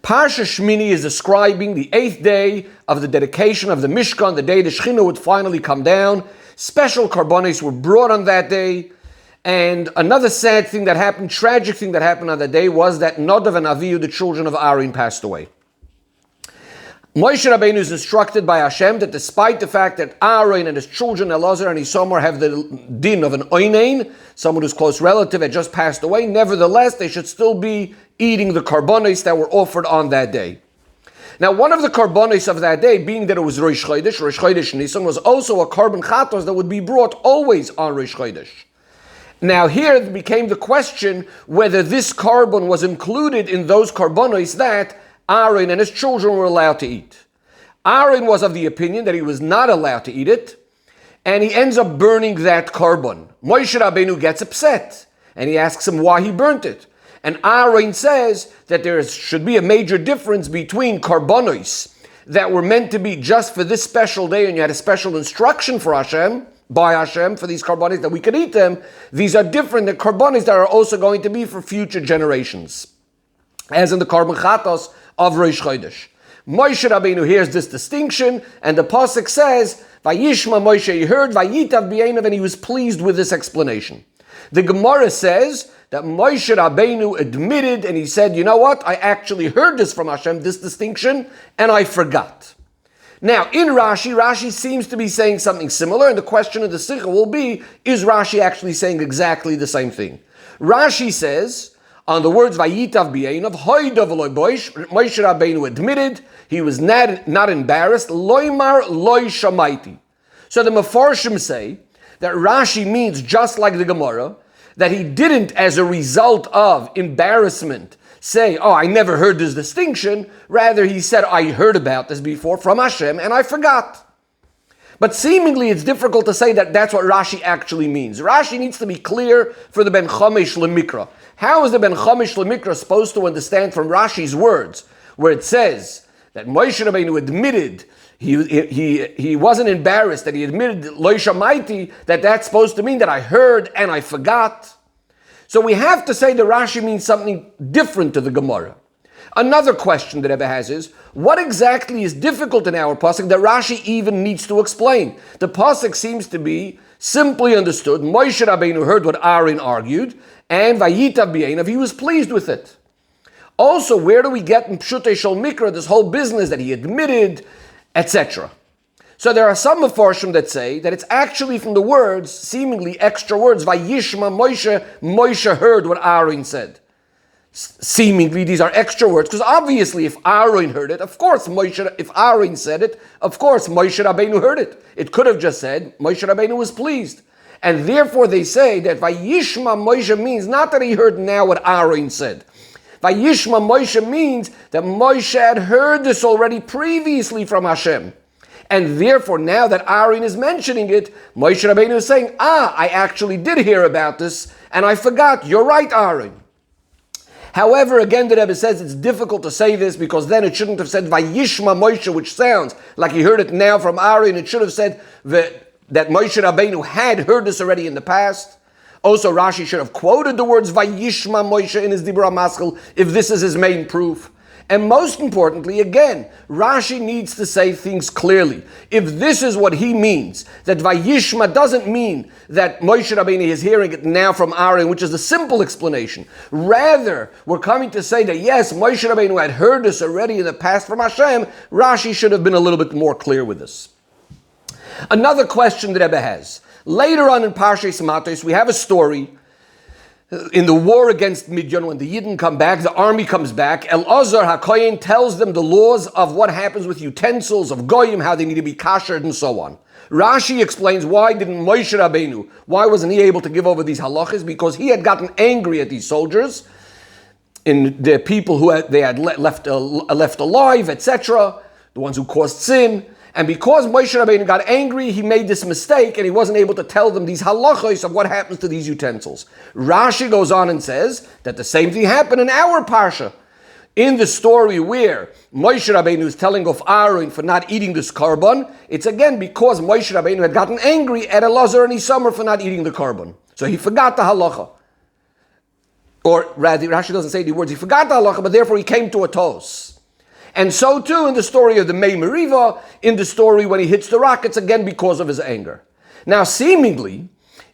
Parsha Shmini is describing the 8th day of the dedication of the Mishkan, the day the Shechina would finally come down. Special karbonos were brought on that day. And another sad thing that happened, tragic thing that happened on that day, was that Nadav and Avihu, the children of Aaron, passed away. Moshe Rabbeinu is instructed by Hashem that despite the fact that Aaron and his children, Elazar and Isamar, have the din of an oinein, someone whose close relative had just passed away, nevertheless, they should still be eating the karbonos that were offered on that day. Now, one of the karbonos of that day, being that it was Rosh Chodesh Nisan, was also a carbon chatos that would be brought always on Rosh Chodesh. Now, here it became the question whether this carbon was included in those karbonos that Aaron and his children were allowed to eat. Aaron was of the opinion that he was not allowed to eat it, and he ends up burning that carbon. Moshe Rabbeinu gets upset, and he asks him why he burnt it. And Aaron says that there should be a major difference between karbonos that were meant to be just for this special day, and you had a special instruction for Hashem, by Hashem, for these karbonos that we could eat them. These are different than karbonos that are also going to be for future generations, as in the carbon chatos of Rosh Chodesh. Moshe Rabbeinu hears this distinction, and the pasuk says, "Vayishma Moshe," he heard, "Vayitav b'einav," and he was pleased with this explanation. The Gemara says that Moshe Rabbeinu admitted, and he said, "You know what? I actually heard this from Hashem, this distinction, and I forgot." Now, in Rashi seems to be saying something similar, and the question of the Sikha will be, is Rashi actually saying exactly the same thing? Rashi says, on the words Vayitav b'einav, Hoidav loy boish, Moshe Rabbeinu admitted he was not embarrassed, Loymar loy shamaiti. So the Mefarshim say that Rashi means, just like the Gemara, that he didn't, as a result of embarrassment, say, "Oh, I never heard this distinction." Rather, he said, "I heard about this before from Hashem and I forgot." But seemingly it's difficult to say that that's what Rashi actually means. Rashi needs to be clear for the Ben Chamesh Lemikra. How is the Ben Chamesh Lemikra supposed to understand from Rashi's words, where it says that Moshe Rabbeinu admitted he wasn't embarrassed, that he admitted Lo Shamaiti, that's supposed to mean that I heard and I forgot? So we have to say that Rashi means something different to the Gemara. Another question that Rebbe has is, what exactly is difficult in our pasuk that Rashi even needs to explain? The pasuk seems to be simply understood. Moshe Rabbeinu heard what Aaron argued, and Vayitav b'einav, he was pleased with it. Also, where do we get in Pshutei Shel Mikra this whole business that he admitted, etc.? So there are some Mefarshim that say that it's actually from the words, seemingly extra words, Vayishma Moshe, Moshe heard what Aaron said. Seemingly these are extra words, because obviously if Aaron heard it, of course if Aaron said it, of course Moshe Rabbeinu heard it. It could have just said Moshe Rabbeinu was pleased. And therefore they say that Vayishma Moshe means not that he heard now what Aaron said. Vayishma Moshe means that Moshe had heard this already previously from Hashem. And therefore, now that Aaron is mentioning it, Moshe Rabbeinu is saying, I actually did hear about this, and I forgot. You're right, Aaron. However, again, the Rebbe says it's difficult to say this, because then it shouldn't have said Vayishma Moshe, which sounds like he heard it now from Aaron. It should have said that Moshe Rabbeinu had heard this already in the past. Also, Rashi should have quoted the words Vayishma Moshe in his Dibra Maschil, if this is his main proof. And most importantly, again, Rashi needs to say things clearly. If this is what he means, that Vayishma doesn't mean that Moshe Rabbeinu is hearing it now from Aaron, which is a simple explanation. Rather, we're coming to say that yes, Moshe Rabbeinu had heard this already in the past from Hashem. Rashi should have been a little bit more clear with this. Another question that Rebbe has. Later on in Parshas Matos, we have a story in the war against Midian, when the Yidden come back, the army comes back, Elazar HaKohen tells them the laws of what happens with utensils, of goyim, how they need to be kashered, and so on. Rashi explains why didn't Moshe Rabbeinu, why wasn't he able to give over these halachas? Because he had gotten angry at these soldiers, in the people who they had left alive, etc., the ones who caused sin. And because Moshe Rabbeinu got angry, he made this mistake and he wasn't able to tell them these halachos of what happens to these utensils. Rashi goes on and says that the same thing happened in our parsha. In the story where Moshe Rabbeinu is telling of Aaron for not eating this carbon, it's again because Moshe Rabbeinu had gotten angry at Elazar and Isamar for not eating the carbon. So he forgot the halacha. Or rather, Rashi doesn't say the words, he forgot the halacha, but therefore he came to a tos. And so too in the story of the Mei Meriva, in the story when he hits the rockets, again because of his anger. Now seemingly,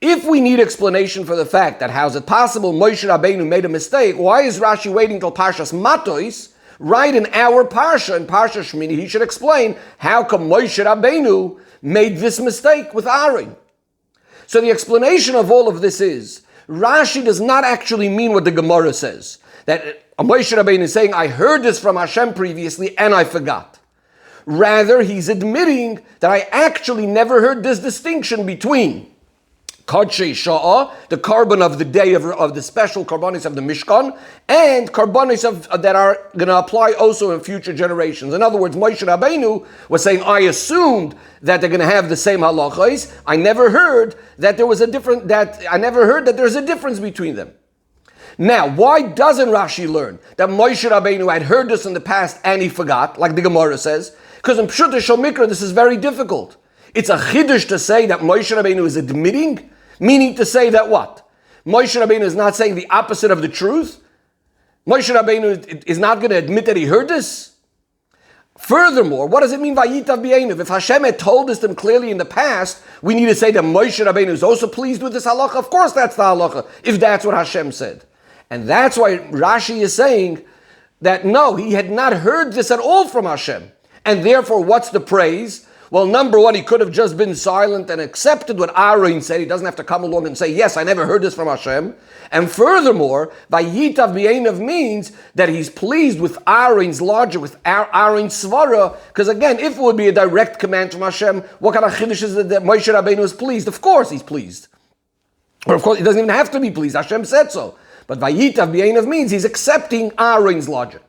if we need explanation for the fact that how is it possible Moshe Rabbeinu made a mistake, why is Rashi waiting till Parshas Matos, right in our Parsha, in Parsha Shmini, he should explain how come Moshe Rabbeinu made this mistake with Aaron. So the explanation of all of this is, Rashi does not actually mean what the Gemara says, that Moshe Rabbeinu is saying, I heard this from Hashem previously and I forgot. Rather, he's admitting that I actually never heard this distinction between Kodshei Sha'ah, the carbon of the day of the special carbonis of the Mishkan, and carbonis that are going to apply also in future generations. In other words, Moshe Rabbeinu was saying, I assumed that they're going to have the same halachos. I never heard that there's a difference between them. Now, why doesn't Rashi learn that Moshe Rabbeinu had heard this in the past and he forgot, like the Gemara says? Because in Pshuta Shel Mikra, this is very difficult. It's a chiddush to say that Moshe Rabbeinu is admitting, meaning to say that what? Moshe Rabbeinu is not saying the opposite of the truth? Moshe Rabbeinu is not going to admit that he heard this? Furthermore, what does it mean Vayitav B'Einav? If Hashem had told us them clearly in the past, we need to say that Moshe Rabbeinu is also pleased with this halacha. Of course that's the halacha, if that's what Hashem said. And that's why Rashi is saying that no, he had not heard this at all from Hashem. And therefore, what's the praise? Well, number one, he could have just been silent and accepted what Aaron said. He doesn't have to come along and say, yes, I never heard this from Hashem. And furthermore, Vayitav B'Einav means that he's pleased with Aaron's logic, with Aaron's svara. Because again, if it would be a direct command from Hashem, what kind of chiddush is it that Moshe Rabbeinu is pleased? Of course he's pleased. Or of course, he doesn't even have to be pleased. Hashem said so. But Vayitav B'Einav means he's accepting Aaron's logic.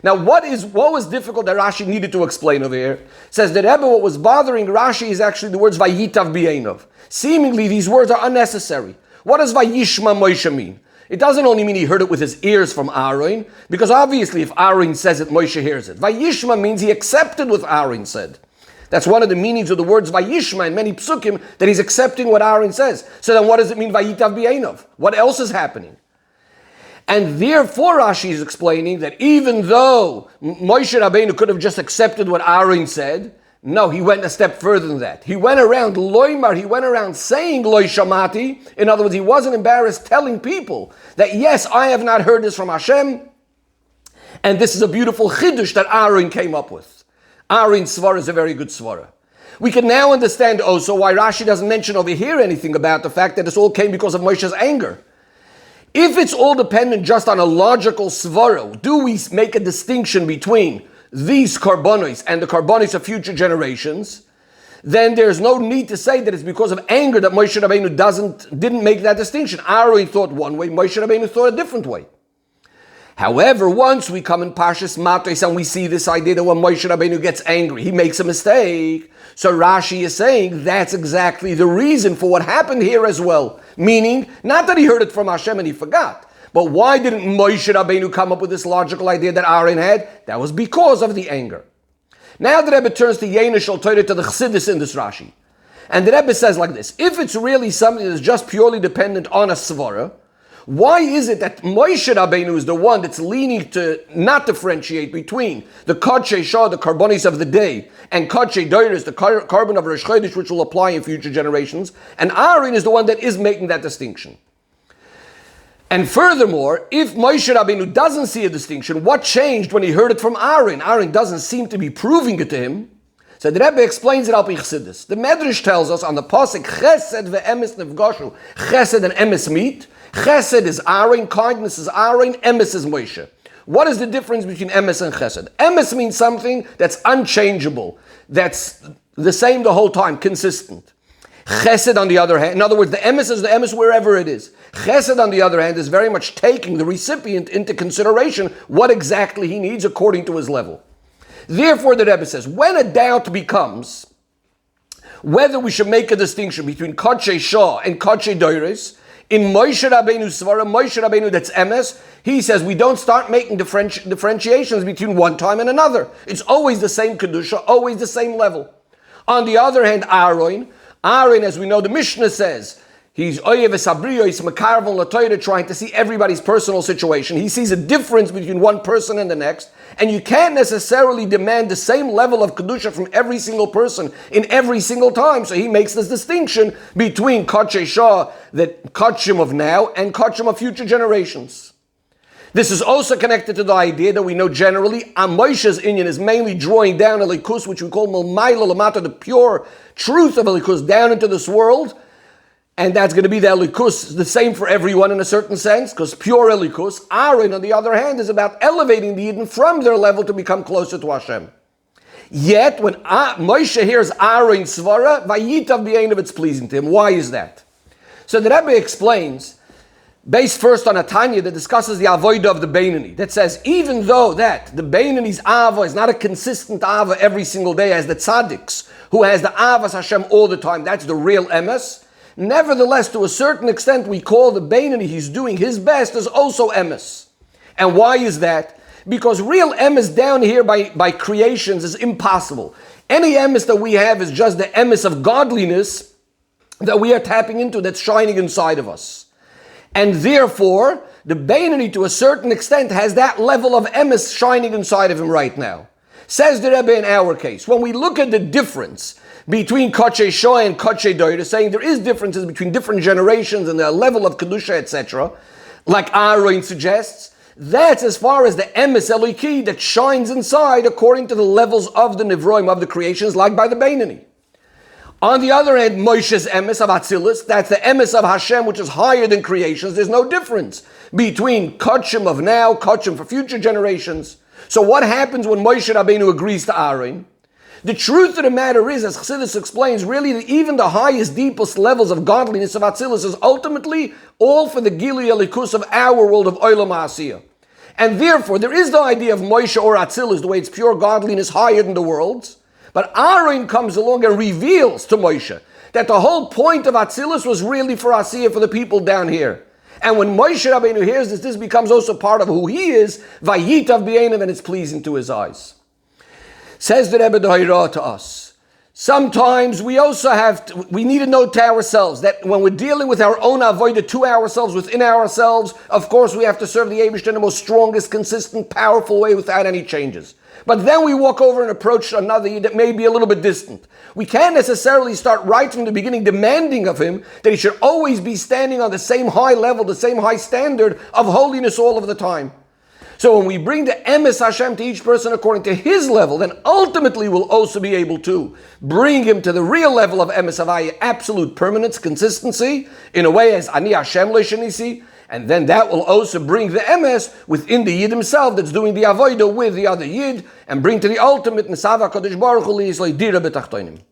Now, what was difficult that Rashi needed to explain over here? Says that Rebbe, what was bothering Rashi is actually the words Vayitav B'Einav. Seemingly, these words are unnecessary. What does Vayishma Moshe mean? It doesn't only mean he heard it with his ears from Aaron, because obviously if Aaron says it, Moshe hears it. Vayishma means he accepted what Aaron said. That's one of the meanings of the words Vayishma in many psukim, that he's accepting what Aaron says. So then what does it mean Vayitav B'Einav? What else is happening? And therefore Rashi is explaining that even though Moshe Rabbeinu could have just accepted what Aaron said, no, he went a step further than that. He went around loymar, he went around saying loy shamati. In other words, he wasn't embarrassed telling people that yes, I have not heard this from Hashem, and this is a beautiful chiddush that Aaron came up with. Aaron's svara is a very good svara. We can now understand also why Rashi doesn't mention over here anything about the fact that this all came because of Moshe's anger. If it's all dependent just on a logical svara, do we make a distinction between these carbonos and the carbonos of future generations? Then there's no need to say that it's because of anger that Moshe Rabbeinu didn't make that distinction. Aaron thought one way, Moshe Rabbeinu thought a different way. However, once we come in Parshas Matos and we see this idea that when Moshe Rabbeinu gets angry, he makes a mistake. So Rashi is saying that's exactly the reason for what happened here as well. Meaning, not that he heard it from Hashem and he forgot, but why didn't Moshe Rabbeinu come up with this logical idea that Aaron had? That was because of the anger. Now the Rebbe turns to Yeina Shel Torah, to the Chassidus in this Rashi. And the Rebbe says like this, if it's really something that's just purely dependent on a svara, why is it that Moshe Rabbeinu is the one that's leaning to not differentiate between the Kodshei Shah, the carbonis of the day, and Kodshei Doiris, the carbon of Rosh Chodesh, which will apply in future generations, and Aaron is the one that is making that distinction? And furthermore, if Moshe Rabbeinu doesn't see a distinction, what changed when he heard it from Aaron? Aaron doesn't seem to be proving it to him. So the Rebbe explains it al pi Chassidus. The Medrash tells us on the pasuk Chesed ve'emes nefgashu, Chesed and emes meet. Chesed is Aaron, kindness is Aaron, emes is Moshe. What is the difference between emes and chesed? Emes means something that's unchangeable, that's the same the whole time, consistent. Chesed, on the other hand, in other words, the emes is the emes wherever it is. Chesed, on the other hand, is very much taking the recipient into consideration what exactly he needs according to his level. Therefore, the Rebbe says, when a doubt becomes whether we should make a distinction between Kodshei Shah and Kodshei Doiris, in Moshe Rabbeinu's svara, Moshe Rabbeinu that's emes, he says we don't start making differentiations between one time and another. It's always the same kedusha, always the same level. On the other hand, Aaron, as we know, the Mishnah says, He's oyev esabriyo, he's makarvon latoyre, trying to see everybody's personal situation. He sees a difference between one person and the next, and you can't necessarily demand the same level of kedusha from every single person in every single time. So he makes this distinction between Kodshe Shah, the Kodshim of now, and Kodshim of future generations. This is also connected to the idea that we know generally Moshe's inyan is mainly drawing down Elikus, which we call Malmayla Lamata, the pure truth of Elikus, down into this world. And that's going to be the Elikus, the same for everyone in a certain sense, because pure Elikus. Aaron, on the other hand, is about elevating the Eden from their level to become closer to Hashem. Yet, when Moshe hears Aaron Svara, Vayitav B'Einav, it's pleasing to him. Why is that? So the Rebbe explains, based first on a Tanya that discusses the avodah of the Beinani, that says even though that the Beinani's ava is not a consistent ava every single day as the tzaddiks, who has the avas Hashem all the time, that's the real emes. Nevertheless, to a certain extent, we call the Beinani, he's doing his best, as also emes. And why is that? Because real emes down here by creations is impossible. Any emes that we have is just the emes of godliness that we are tapping into, that's shining inside of us. And therefore, the Beinani, to a certain extent, has that level of emes shining inside of him right now. Says the Rebbe in our case, when we look at the difference between Kodshe Shah and Kodshe Doire, saying there is differences between different generations and the level of Kedusha, etc., like Aaron suggests, that's as far as the Emes Eliki that shines inside according to the levels of the Nivroim, of the creations, like by the Beinani. On the other hand, Moshe's Emes of Atzilus, that's the Emes of Hashem, which is higher than creations. There's no difference between Kodshim of now, Kodshim for future generations. So what happens when Moshe Rabbeinu agrees to Aaron? The truth of the matter is, as Chassidus explains, really that even the highest, deepest levels of godliness of Atzilus is ultimately all for the Gilui Elikus of our world of Olam Ha'asiyah. And therefore, there is the idea of Moshe or Atzilus, the way it's pure godliness higher than the world's. But Aaron comes along and reveals to Moshe that the whole point of Atzilus was really for Asiyah, for the people down here. And when Moshe Rabbeinu hears this becomes also part of who he is, Vayitav B'Einav, and it's pleasing to his eyes. Says the Rebbe D'Haira to us, sometimes we also we need to note to ourselves that when we're dealing with our own avodah to ourselves, within ourselves, of course we have to serve the Eibishter in the most strongest, consistent, powerful way without any changes. But then we walk over and approach another Yid that may be a little bit distant. We can't necessarily start right from the beginning demanding of him that he should always be standing on the same high level, the same high standard of holiness all of the time. So when we bring the Emes Hashem to each person according to his level, then ultimately we'll also be able to bring him to the real level of Emes Havaya, absolute permanence, consistency, in a way as Ani Hashem Le'Shenisi, and then that will also bring the Emes within the Yid himself that's doing the Avodah with the other Yid, and bring to the ultimate Nesava Kodesh Baruch Hu Li'Yisrael Dira B'Tachtonim.